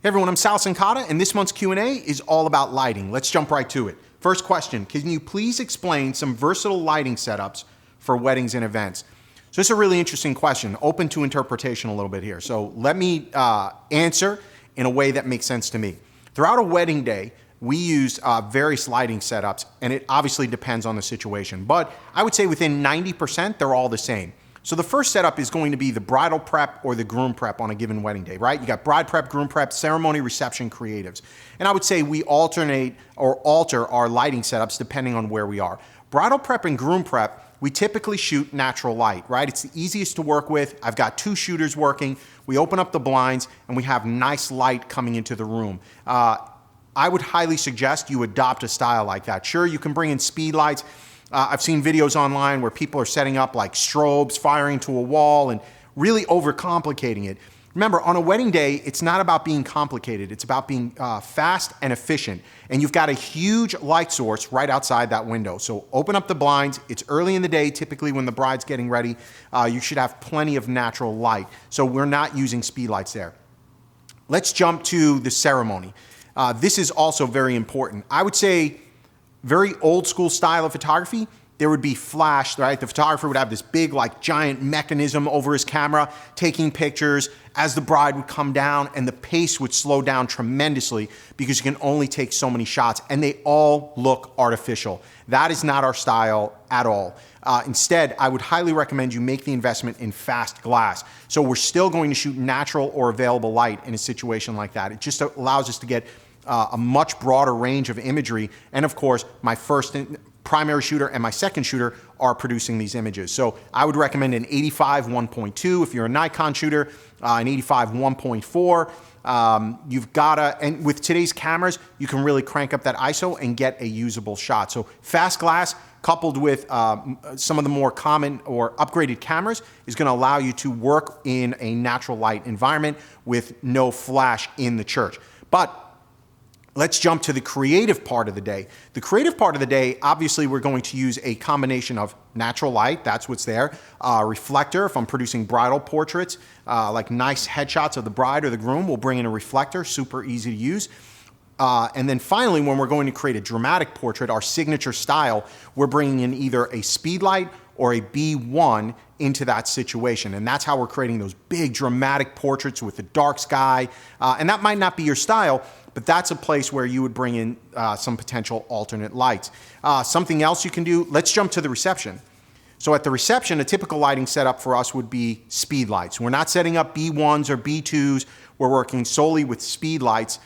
Hey everyone, I'm Sal Sancada, and this month's Q&A is all about lighting. Let's jump right to it. First question, can you please explain some versatile lighting setups for weddings and events? So this is a really interesting question, open to interpretation a little bit here. So let me answer in a way that makes sense to me. Throughout a wedding day, we use various lighting setups, and it obviously depends on the situation. But I would say within 90%, they're all the same. So the first setup is going to be the bridal prep or the groom prep on a given wedding day, right? You got bride prep, groom prep, ceremony, reception, creatives. And I would say we alternate or alter our lighting setups depending on where we are. Bridal prep and groom prep, we typically shoot natural light, right? It's the easiest to work with. I've got two shooters working. We open up the blinds and we have nice light coming into the room. I would highly suggest you adopt a style like that. Sure, you can bring in speed lights. I've seen videos online where people are setting up like strobes, firing to a wall, and really overcomplicating it. Remember, on a wedding day, it's not about being complicated. It's about being fast and efficient. And you've got a huge light source right outside that window. So open up the blinds. It's early in the day, typically when the bride's getting ready. You should have plenty of natural light. So we're not using speed lights there. Let's jump to the ceremony. This is also very important. I would say very old school style of photography, there would be flash, right? The photographer would have this big, like giant mechanism over his camera, taking pictures as the bride would come down, and the pace would slow down tremendously because you can only take so many shots, and they all look artificial. That is not our style at all. Instead, I would highly recommend you make the investment in fast glass. So we're still going to shoot natural or available light in a situation like that. It just allows us to get a much broader range of imagery. And of course, my first primary shooter and my second shooter are producing these images. So I would recommend an 85 1.2 if you're a Nikon shooter, an 85 1.4. You've gotta, and with today's cameras, you can really crank up that ISO and get a usable shot. So fast glass coupled with some of the more common or upgraded cameras is gonna allow you to work in a natural light environment with no flash in the church. But let's jump to the creative part of the day. The creative part of the day, obviously we're going to use a combination of natural light, that's what's there, reflector, if I'm producing bridal portraits, like nice headshots of the bride or the groom, we'll bring in a reflector, super easy to use. And then finally, when we're going to create a dramatic portrait, our signature style, we're bringing in either a speed light or a B1 into that situation. And that's how we're creating those big dramatic portraits with the dark sky. And that might not be your style, but that's a place where you would bring in some potential alternate lights. Something else you can do, let's jump to the reception. So at the reception, a typical lighting setup for us would be speed lights. We're not setting up B1s or B2s. We're working solely with speed lights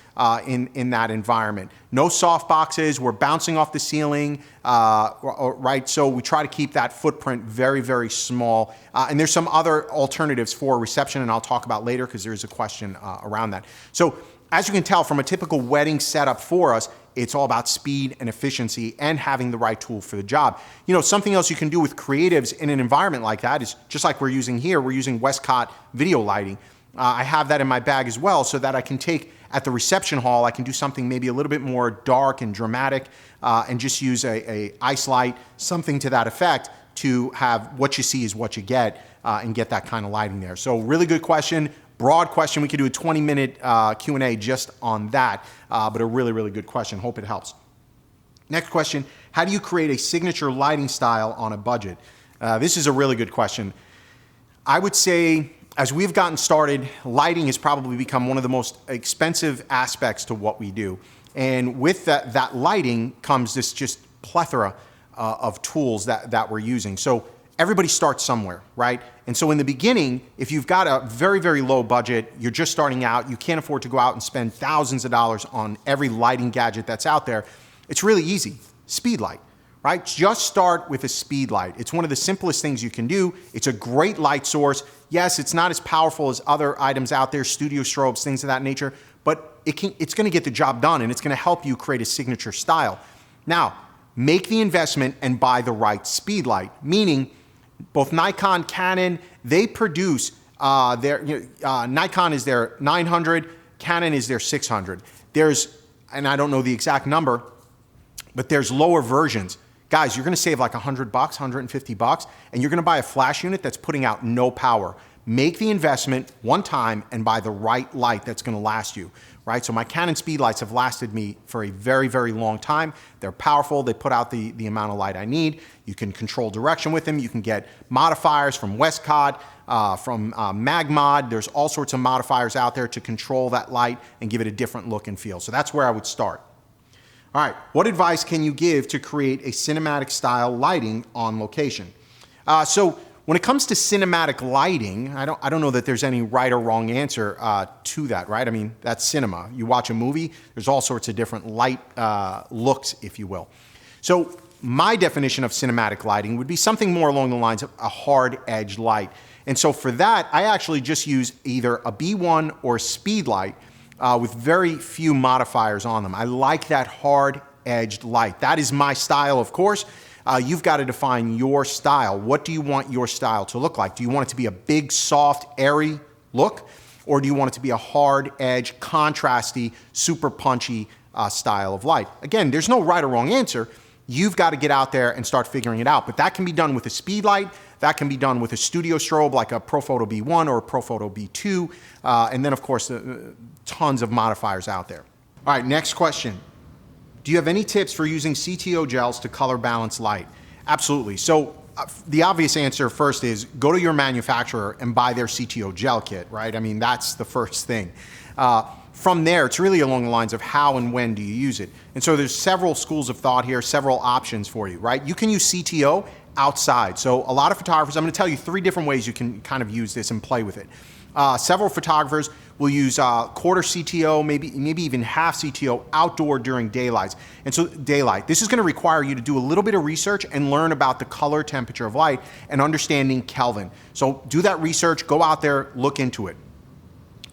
in that environment. No soft boxes, we're bouncing off the ceiling, right? So we try to keep that footprint very, very small. And there's some other alternatives for reception, and I'll talk about later because there's a question around that. So as you can tell from a typical wedding setup for us, it's all about speed and efficiency and having the right tool for the job. You know, something else you can do with creatives in an environment like that is just like we're using here, we're using Westcott video lighting. I have that in my bag as well so that I can take at the reception hall, I can do something maybe a little bit more dark and dramatic and just use a ice light, something to that effect to have what you see is what you get and get that kind of lighting there. So really good question. Broad question. We could do a 20-minute Q&A just on that, but a really, really good question. Hope it helps. Next question, how do you create a signature lighting style on a budget? This is a really good question. I would say as we've gotten started, lighting has probably become one of the most expensive aspects to what we do. And with that lighting comes this just plethora of tools that we're using. So everybody starts somewhere, right? And so in the beginning, if you've got a very, very low budget, you're just starting out, you can't afford to go out and spend thousands of dollars on every lighting gadget that's out there, it's really easy. Speed light, right? Just start with a speed light. It's one of the simplest things you can do. It's a great light source. Yes, it's not as powerful as other items out there, studio strobes, things of that nature, but it's gonna get the job done and it's gonna help you create a signature style. Now, make the investment and buy the right speed light, meaning both Nikon, Canon, they produce Nikon is their 900, Canon is their 600. There's, and I don't know the exact number, but there's lower versions. Guys, you're gonna save like $100, $150, and you're gonna buy a flash unit that's putting out no power. make the investment one time and buy the right light that's going to last you, right? So my Canon speed lights have lasted me for a very, very long time. They're powerful. They put out the amount of light I need. You can control direction with them. You can get modifiers from Westcott, from Magmod. There's all sorts of modifiers out there to control that light and give it a different look and feel. So that's where I would start. All right, what advice can you give to create a cinematic style lighting on location? So when it comes to cinematic lighting, I don't know that there's any right or wrong answer to that, right? I mean, that's cinema. You watch a movie, there's all sorts of different light looks, if you will. So my definition of cinematic lighting would be something more along the lines of a hard edge light. And so for that, I actually just use either a B1 or a speed light with very few modifiers on them. I like that hard edged light. That is my style, of course. You've got to define your style. What do you want your style to look like? Do you want it to be a big, soft, airy look? Or do you want it to be a hard edge, contrasty, super punchy style of light? Again, there's no right or wrong answer. You've got to get out there and start figuring it out. But that can be done with a speed light. That can be done with a studio strobe like a Profoto B1 or a Profoto B2. And then, of course, tons of modifiers out there. All right, next question. Do you have any tips for using CTO gels to color balance light? Absolutely. So the obvious answer first is go to your manufacturer and buy their CTO gel kit, right? I mean, that's the first thing. From there, it's really along the lines of how and when do you use it. And so there's several schools of thought here, several options for you, right? You can use CTO outside. So a lot of photographers, I'm going to tell you 3 different ways you can kind of use this and play with it. Several photographers will use quarter CTO, maybe even half CTO outdoor during daylight. And so daylight, this is going to require you to do a little bit of research and learn about the color temperature of light and understanding Kelvin. So do that research, go out there, look into it.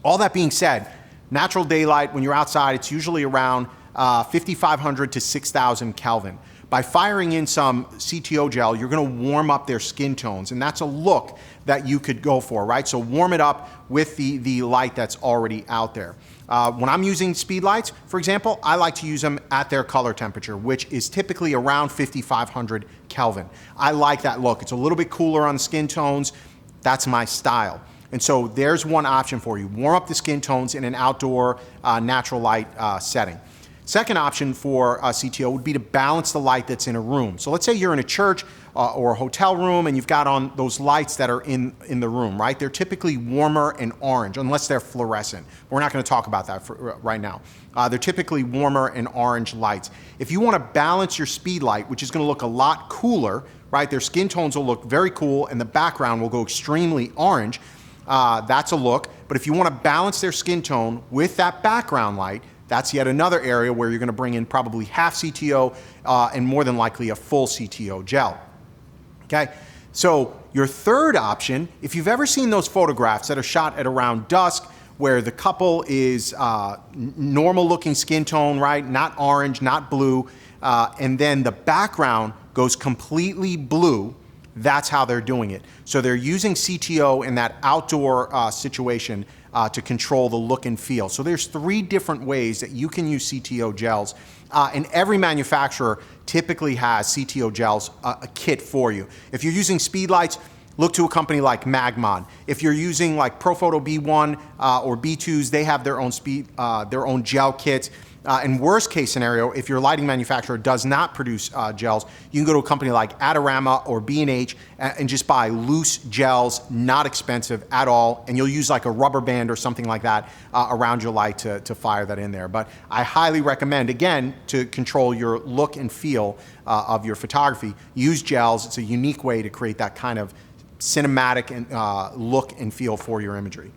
All that being said, natural daylight, when you're outside, it's usually around 5,500 to 6,000 Kelvin. By firing in some CTO gel, you're going to warm up their skin tones, and that's a look that you could go for, right? So warm it up with the light that's already out there. When I'm using speed lights, for example, I like to use them at their color temperature, which is typically around 5,500 Kelvin. I like that look. It's a little bit cooler on the skin tones. That's my style. And so there's one option for you. Warm up the skin tones in an outdoor natural light setting. Second option for CTO would be to balance the light that's in a room. So let's say you're in a church or a hotel room and you've got on those lights that are in the room, right? They're typically warmer and orange, unless they're fluorescent. We're not going to talk about that right now. They're typically warmer and orange lights. If you want to balance your speed light, which is going to look a lot cooler, right? Their skin tones will look very cool and the background will go extremely orange. That's a look. But if you want to balance their skin tone with that background light, that's yet another area where you're going to bring in probably half CTO and more than likely a full CTO gel. Okay, so your third option, if you've ever seen those photographs that are shot at around dusk where the couple is normal looking skin tone, right? Not orange, not blue, and then the background goes completely blue, that's how they're doing it. So they're using CTO in that outdoor situation to control the look and feel. So there's 3 different ways that you can use CTO gels, and every manufacturer typically has CTO gels, a kit for you. If you're using speed lights, look to a company like Magmod. If you're using like Profoto B1 or B2s, they have their own gel kits. In worst case scenario, if your lighting manufacturer does not produce gels, you can go to a company like Adorama or B&H and just buy loose gels, not expensive at all, and you'll use like a rubber band or something like that around your light to fire that in there. But I highly recommend, again, to control your look and feel of your photography, use gels. It's a unique way to create that kind of cinematic and look and feel for your imagery.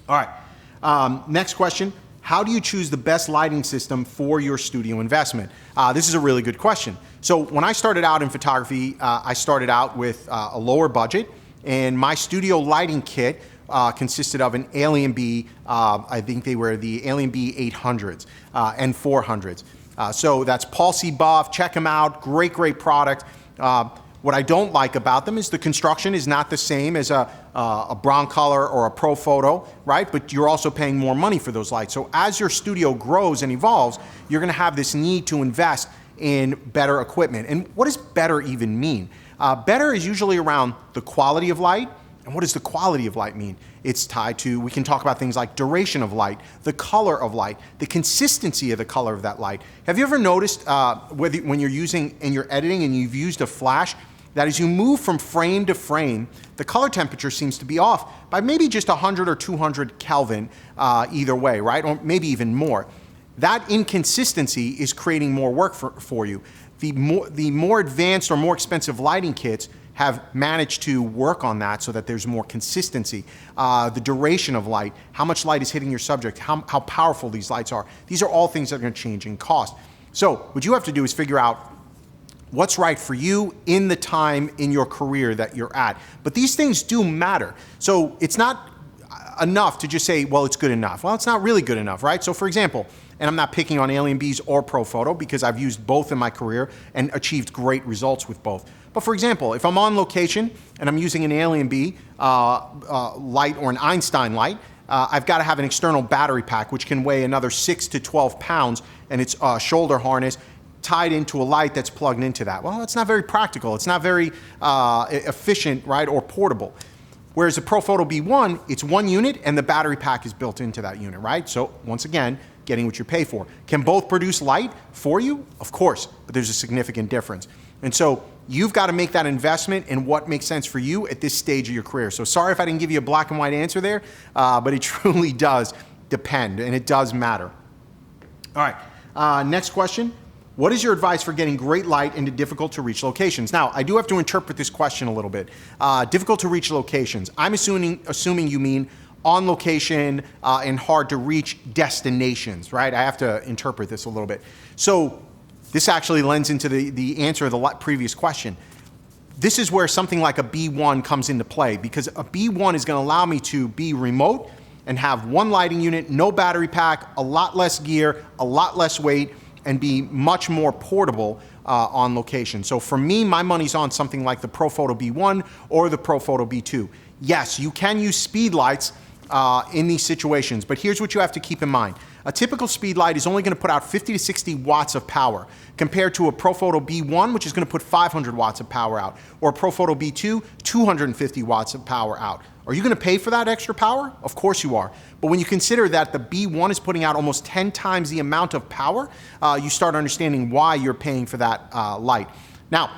All right, next question. How do you choose the best lighting system for your studio investment? This is a really good question. So when I started out in photography, I started out with a lower budget, and my studio lighting kit consisted of an Alien B, I think they were the Alien B 800s and 400s. So that's Paul C. Buff, check them out, great, great product. What I don't like about them is the construction is not the same as a Broncolor or a Profoto, right? But you're also paying more money for those lights. So as your studio grows and evolves, you're going to have this need to invest in better equipment. And what does better even mean? Better is usually around the quality of light, And what does the quality of light mean? It's tied to, we can talk about things like duration of light, the color of light, the consistency of the color of that light. Have you ever noticed when you're using, in your editing and you've used a flash, that as you move from frame to frame, the color temperature seems to be off by maybe just 100 or 200 Kelvin either way, right? Or maybe even more. That inconsistency is creating more work for you. The more advanced or more expensive lighting kits have managed to work on that so that there's more consistency. The duration of light, how much light is hitting your subject, how powerful these lights are. These are all things that are going to change in cost. So what you have to do is figure out what's right for you in the time in your career that you're at. But these things do matter. So it's not enough to just say, well, it's good enough. Well, it's not really good enough, right? So for example, and I'm not picking on Alien Bees or Profoto because I've used both in my career and achieved great results with both. But for example, if I'm on location and I'm using an Alien Bee light or an Einstein light, I've got to have an external battery pack which can weigh another 6 to 12 pounds, and it's a shoulder harness tied into a light that's plugged into that. Well, it's not very practical. It's not very efficient, right, or portable. Whereas the Profoto B1, it's one unit and the battery pack is built into that unit, right? So once again, getting what you pay for. Can both produce light for you? Of course, but there's a significant difference. And so you've got to make that investment in what makes sense for you at this stage of your career. So sorry if I didn't give you a black and white answer there, but it truly does depend and it does matter. All right, next question. What is your advice for getting great light into difficult to reach locations? Now, I do have to interpret this question a little bit. Difficult to reach locations. I'm assuming you mean on location and hard to reach destinations, right? I have to interpret this a little bit. So this actually lends into the answer of the previous question. This is where something like a B1 comes into play, because a B1 is going to allow me to be remote and have one lighting unit, no battery pack, a lot less gear, a lot less weight, and be much more portable on location. So for me, my money's on something like the Profoto B1 or the Profoto B2. Yes, you can use speed lights in these situations, but here's what you have to keep in mind. A typical speed light is only going to put out 50 to 60 watts of power compared to a Profoto B1, which is going to put 500 watts of power out, or a Profoto B2, 250 watts of power out. Are you going to pay for that extra power? Of course you are. But when you consider that the B1 is putting out almost 10 times the amount of power, you start understanding why you're paying for that light. Now,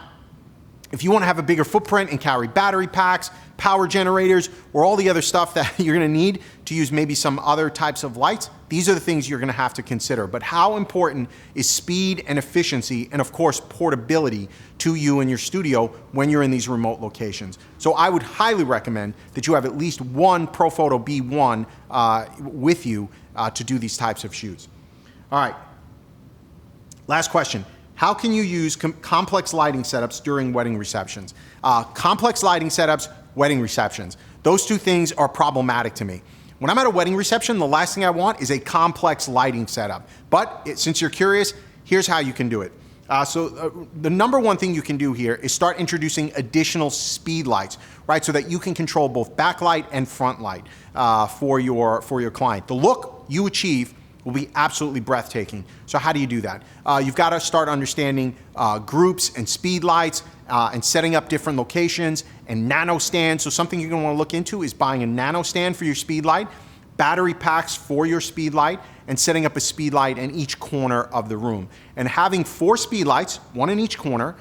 if you want to have a bigger footprint and carry battery packs, power generators, or all the other stuff that you're going to need to use maybe some other types of lights, these are the things you're going to have to consider. But how important is speed and efficiency and, of course, portability to you and your studio when you're in these remote locations? So I would highly recommend that you have at least one Profoto B1 with you to do these types of shoots. All right, last question. How can you use complex lighting setups during wedding receptions? Complex lighting setups, wedding receptions. Those two things are problematic to me. When I'm at a wedding reception, the last thing I want is a complex lighting setup. But since you're curious, here's how you can do it. The number one thing you can do here is start introducing additional speed lights, right? So that you can control both backlight and front light for your client. The look you achieve will be absolutely breathtaking. So how do you do that? You've got to start understanding groups and speed lights and setting up different locations and nano stands. So something you're going to want to look into is buying a nano stand for your speed light, battery packs for your speed light, and setting up a speed light in each corner of the room. And having 4 speed lights, one in each corner,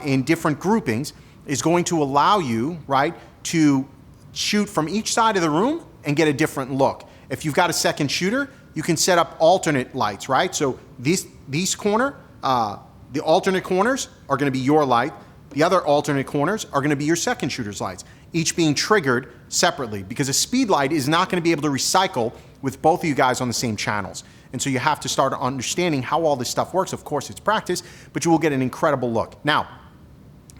in different groupings, is going to allow you, right, to shoot from each side of the room and get a different look. If you've got a second shooter, you can set up alternate lights, right? So these corner, the alternate corners are going to be your light. The other alternate corners are going to be your second shooter's lights, each being triggered separately, because a speed light is not going to be able to recycle with both of you guys on the same channels. And so you have to start understanding how all this stuff works. Of course, it's practice, but you will get an incredible look. Now,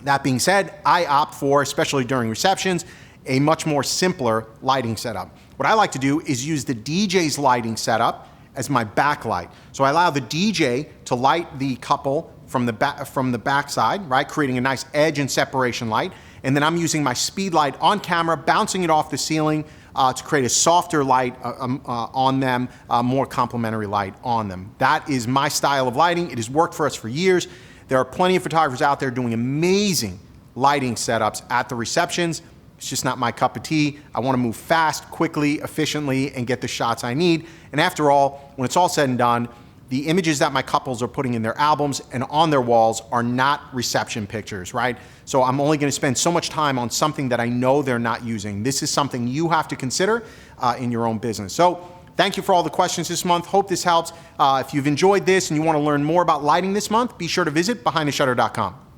that being said, I opt for, especially during receptions, a much more simpler lighting setup. What I like to do is use the DJ's lighting setup as my backlight. So I allow the DJ to light the couple from the backside, right, creating a nice edge and separation light. And then I'm using my speed light on camera, bouncing it off the ceiling to create a softer light on them, more complementary light on them. That is my style of lighting. It has worked for us for years. There are plenty of photographers out there doing amazing lighting setups at the receptions. It's just not my cup of tea. I want to move fast, quickly, efficiently, and get the shots I need. And after all, when it's all said and done, the images that my couples are putting in their albums and on their walls are not reception pictures, right? So I'm only going to spend so much time on something that I know they're not using. This is something you have to consider in your own business. So thank you for all the questions this month. Hope this helps. If you've enjoyed this and you want to learn more about lighting this month, be sure to visit BehindTheShutter.com.